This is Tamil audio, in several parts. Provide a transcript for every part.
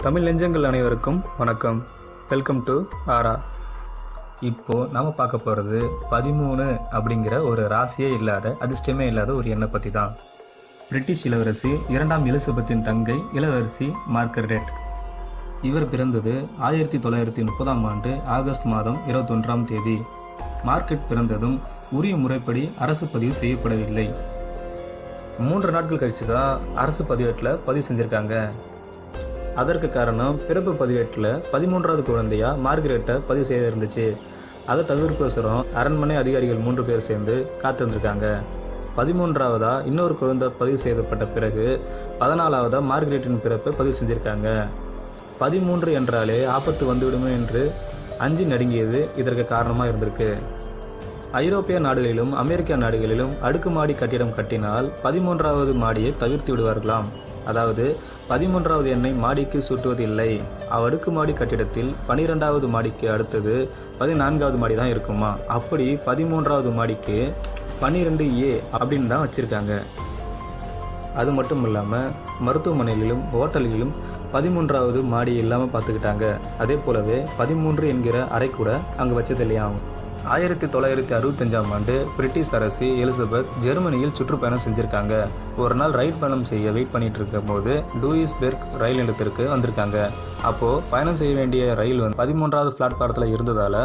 தமிழ் நெஞ்சங்கள் அனைவருக்கும் வணக்கம். வெல்கம் டு ஆரா. இப்போது நாம் பார்க்க போகிறது 13 அப்படிங்கிற ஒரு ராசியே இல்லாத, அதிர்ஷ்டமே இல்லாத ஒரு எண்ணை பற்றி தான். பிரிட்டிஷ் இளவரசி 2ஆம் எலிசபெத்தின் தங்கை இளவரசி மார்கரெட். இவர் பிறந்தது 1930ஆம் ஆண்டு ஆகஸ்ட் மாதம் 21ஆம் தேதி. மார்கரெட் பிறந்ததும் உரிய முறைப்படி அரசு பதிவு செய்யப்படவில்லை. 3 நாட்கள் கழித்து தான் அரசு பதிவேட்டில் பதிவு செஞ்சுருக்காங்க. அதற்கு காரணம் பிறப்பு பதிவேட்டில் 13வது குழந்தையாக மார்கரெட்டை பதிவு செய்ய இருந்துச்சு. அதை தவிர்ப்போசரம் அரண்மனை அதிகாரிகள் 3 பேர் சேர்ந்து காத்திருந்திருக்காங்க. 13வதா இன்னொரு குழந்தை பதிவு செய்யப்பட்ட பிறகு 14வதா மார்கரெட்டின் பிறப்பை பதிவு செஞ்சுருக்காங்க. 13 என்றாலே ஆபத்து வந்துவிடுமே என்று அஞ்சி நடுங்கியது இதற்கு காரணமாக இருந்திருக்கு. ஐரோப்பிய நாடுகளிலும் அமெரிக்க நாடுகளிலும் அடுக்குமாடி கட்டிடம் கட்டினால் 13வது மாடியை தவிர்த்து விடுவார்களாம். அதாவது 13வது எண்ணை மாடிக்கு சுட்டுவதில்லை. அடுக்குமாடி கட்டிடத்தில் 12வது மாடிக்கு அடுத்தது 14வது மாடி தான் இருக்குமா. அப்படி 13வது மாடிக்கு 12A அப்படின்னு தான் வச்சுருக்காங்க. அது மட்டும் இல்லாமல் மருத்துவமனைகளிலும் ஹோட்டல்களிலும் 13வது மாடி இல்லாமல் பார்த்துக்கிட்டாங்க. அதே போலவே 13 என்கிற அறை கூட அங்கே வச்சது இல்லையாம். 1965ஆம் ஆண்டு பிரிட்டிஷ் அரசி எலிசபெத் ஜெர்மனியில் சுற்றுப்பயணம் செஞ்சுருக்காங்க. ஒரு நாள் ரயில் பயணம் செய்ய வெயிட் பண்ணிட்டு இருக்கும் போது டூயிஸ்பெர்க் ரயில் நிலையத்திற்கு வந்திருக்காங்க. அப்போது பயணம் செய்ய வேண்டிய ரயில் 13வது பிளாட்பாரத்தில் இருந்ததால்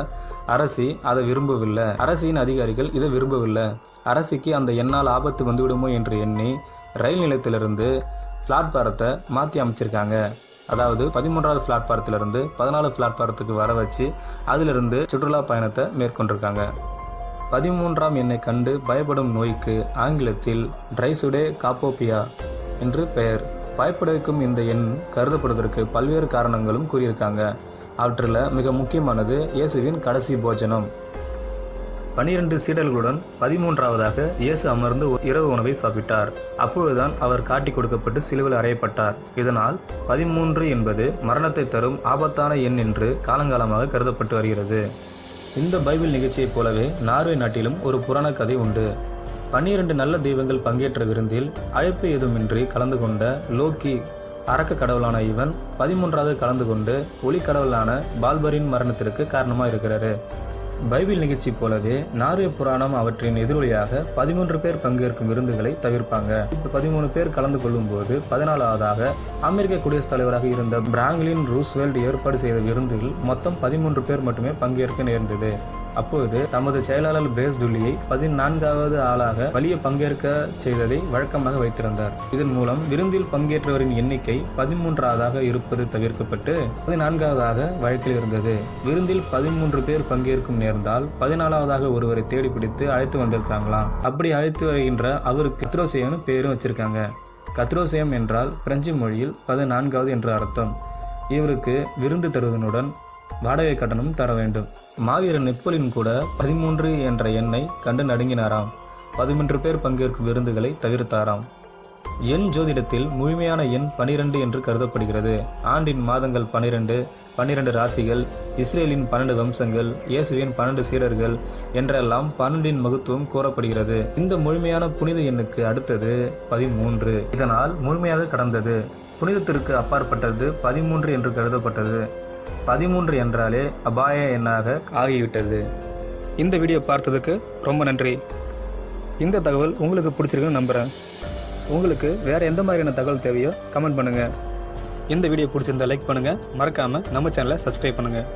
அரசி அதை விரும்பவில்லை. அரசின் அதிகாரிகள் இதை விரும்பவில்லை. அரசிக்கு அந்த எண்ணால் ஆபத்து வந்துவிடுமோ என்று எண்ணி ரயில் நிலையத்திலிருந்து பிளாட்பாரத்தை மாற்றி அமைச்சிருக்காங்க. அதாவது 13வது பிளாட்பாரத்திலிருந்து 14 பிளாட்பாரத்துக்கு வர வச்சு அதிலிருந்து சுற்றுலா பயணத்தை மேற்கொண்டிருக்காங்க. 13ஆம் எண்ணை கண்டு பயப்படும் நோய்க்கு ஆங்கிலத்தில் ட்ரைசுடே காப்போபியா என்று பெயர். பயப்பட வைக்கும் இந்த எண் கருதப்படுவதற்கு பல்வேறு காரணங்களும் கூறியிருக்காங்க. அவற்றில் மிக முக்கியமானது இயேசுவின் கடைசி போஜனம். 12 சீடர்களுடன் 13வதாக இயேசு அமர்ந்து இரவு உணவை சாப்பிட்டார். அப்பொழுதுதான் அவர் காட்டி கொடுக்கப்பட்டு சிலுவையில் அறையப்பட்டார். இதனால் 13 என்பது மரணத்தை தரும் ஆபத்தான எண் என்று காலங்காலமாக கருதப்பட்டு வருகிறது. இந்த பைபிள் நிகழ்ச்சியைப் போலவே நார்வே நாட்டிலும் ஒரு புராண கதை உண்டு. 12 நல்ல தெய்வங்கள் பங்கேற்ற விருந்தில் அழைப்பு எதுவுமின்றி கலந்து கொண்ட லோக்கி அரக்க கடவுளான இவன் 13வது கலந்து கொண்டு ஒளி கடவுளான பால்பரின் மரணத்திற்கு காரணமாக இருக்கிறாரு. பைபிள் நிகழ்ச்சி போலவே நார்வே புராணம் அவற்றின் எதிரொலியாக 13 பேர் பங்கேற்கும் விருந்துகளை தவிர்ப்பாங்க. இப்போ 13 பேர் கலந்து கொள்ளும் போது 14வதாக அமெரிக்க குடியரசுத் தலைவராக இருந்த பிராங்க்லின் ரூஸ்வெல்ட் ஏற்பாடு செய்த விருந்தில் மொத்தம் 13 பேர் மட்டுமே பங்கேற்க நேர்ந்தது. அப்பொழுது தமது செயலாளர் பேஸ் டுல்லியை 14வது ஆளாக வலிய பங்கேற்க செய்ததை வழக்கமாக வைத்திருந்தார். இதன் மூலம் விருந்தில் பங்கேற்றவரின் எண்ணிக்கை 13வதாக இருப்பது தவிர்க்கப்பட்டு 14வதாக வழக்கில் இருந்தது. விருந்தில் 13 பேர் பங்கேற்கும் நேர்ந்தால் 14வதாக ஒருவரை தேடி பிடித்து அழைத்து வந்திருக்காங்களாம். அப்படி அழைத்து வருகின்ற அவருக்கு கத்ரோசேயம்னு பேரும் வச்சிருக்காங்க. கத்ரோசேயம் என்றால் பிரெஞ்சு மொழியில் 14வது என்று அர்த்தம். இவருக்கு விருந்து தருவதனுடன் வாடகை கட்டணம் தர வேண்டும். மாவீரன் நெப்போலியன் கூட 13 என்ற எண்ணை கண்டு நடுங்கினாராம். 13 பேர் பங்கேற்கும் விருந்துகளை தவிர்த்தாராம். எண் ஜோதிடத்தில் முழுமையான எண் 12 என்று கருதப்படுகிறது. ஆண்டின் மாதங்கள் 12, 12 ராசிகள், இஸ்ரேலின் 12 வம்சங்கள், இயேசுவின் 12 சீடர்கள் என்றெல்லாம் 12இன் மகத்துவம் கூறப்படுகிறது. இந்த முழுமையான புனித எண்ணுக்கு அடுத்தது 13. இதனால் முழுமையாக கடந்தது. புனிதத்திற்கு அப்பாற்பட்டது 13 என்று கருதப்பட்டது. 13 என்றாலே அபாய எண்ணாக ஆகிவிட்டது. இந்த வீடியோ பார்த்ததுக்கு ரொம்ப நன்றி. இந்த தகவல் உங்களுக்கு பிடிச்சிருக்குன்னு நம்புகிறேன். உங்களுக்கு வேறு எந்த மாதிரியான தகவல் தேவையோ கமெண்ட் பண்ணுங்கள். இந்த வீடியோ பிடிச்சிருந்தா லைக் பண்ணுங்கள். மறக்காமல் நம்ம சேனலை சப்ஸ்கிரைப் பண்ணுங்கள்.